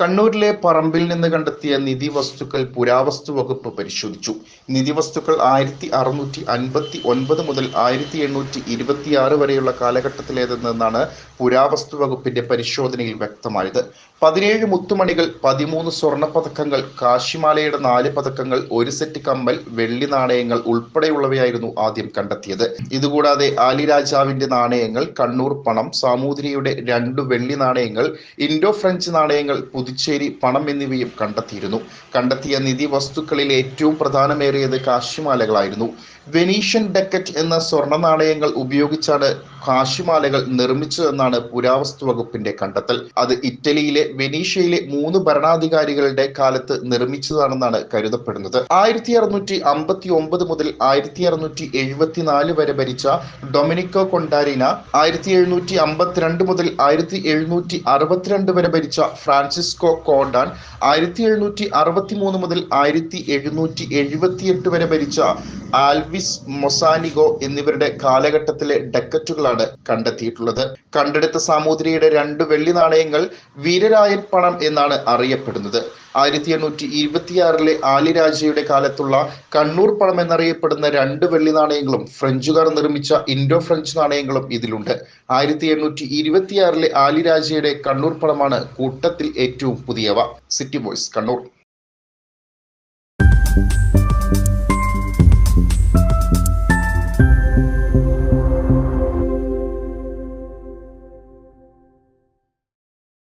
കണ്ണൂരിലെ പറമ്പിൽ നിന്ന് കണ്ടെത്തിയ നിധി വസ്തുക്കൾ പുരാവസ്തു വകുപ്പ് പരിശോധിച്ചു. നിധി വസ്തുക്കൾ 1659 മുതൽ 1826 വരെയുള്ള കാലഘട്ടത്തിലേതെന്നാണ് പുരാവസ്തു വകുപ്പിന്റെ പരിശോധനയിൽ വ്യക്തമായത്. 17 മുത്തുമണികൾ, 13 സ്വർണ്ണ പതക്കങ്ങൾ, കാശിമാലയുടെ 4 പതക്കങ്ങൾ, ഒരു സെറ്റ് കമ്മൽ, വെള്ളി നാണയങ്ങൾ ഉൾപ്പെടെയുള്ളവയായിരുന്നു ആദ്യം കണ്ടെത്തിയത്. ഇതുകൂടാതെ ആലി രാജാവിന്റെ നാണയങ്ങൾ, കണ്ണൂർ പണം, സാമൂതിരിയുടെ 2 വെള്ളി നാണയങ്ങൾ, ഇൻഡോ ഫ്രഞ്ച് നാണയങ്ങൾ, പുതുച്ചേരി പണം എന്നിവയും കണ്ടെത്തിയിരുന്നു. കണ്ടെത്തിയ നിധി വസ്തുക്കളിൽ ഏറ്റവും പ്രധാനമേറിയത് കാശിമാലകളായിരുന്നു. വെനീഷ്യൻ ഡക്കറ്റ് എന്ന സ്വർണ്ണ നാണയങ്ങൾ ഉപയോഗിച്ചാണ് കാശിമാലകൾ നിർമ്മിച്ചതെന്നാണ് പുരാവസ്തു വകുപ്പിന്റെ കണ്ടെത്തൽ. അത് ഇറ്റലിയിലെ വെനീഷ്യയിലെ 3 ഭരണാധികാരികളുടെ കാലത്ത് നിർമ്മിച്ചതാണെന്നാണ് കരുതപ്പെടുന്നത്. 1659 മുതൽ 1674 വരെ ഭരിച്ച ഡൊമിനിക്കോ കൊണ്ടാരിന, 1752 മുതൽ 1762 വരെ ഭരിച്ച ഫ്രാൻസിസ്കോ കോണ്ടാൻ, 1763 മുതൽ 1778 വരെ ഭരിച്ച ആൽവിസ് മൊസാനിഗോ എന്നിവരുടെ കാലഘട്ടത്തിലെ ഡക്കറ്റുകളാണ് കണ്ടെത്തിയിട്ടുള്ളത്. കണ്ടെടുത്ത സാമൂതിരിയുടെ 2 വെള്ളി നാണയങ്ങൾ വീരരായൻ പണം എന്നാണ് അറിയപ്പെടുന്നത്. 1826 ആലി രാജയുടെ കാലത്തുള്ള കണ്ണൂർ പണം എന്നറിയപ്പെടുന്ന 2 വെള്ളി നാണയങ്ങളും ഫ്രഞ്ചുകാർ നിർമ്മിച്ച ഇൻഡോ ഫ്രഞ്ച് നാണയങ്ങളും ഇതിലുണ്ട്. 1826 ആലി രാജയുടെ കണ്ണൂർ പണമാണ് കൂട്ടത്തിൽ ഏറ്റവും പുതിയവ. City voice, Kannur.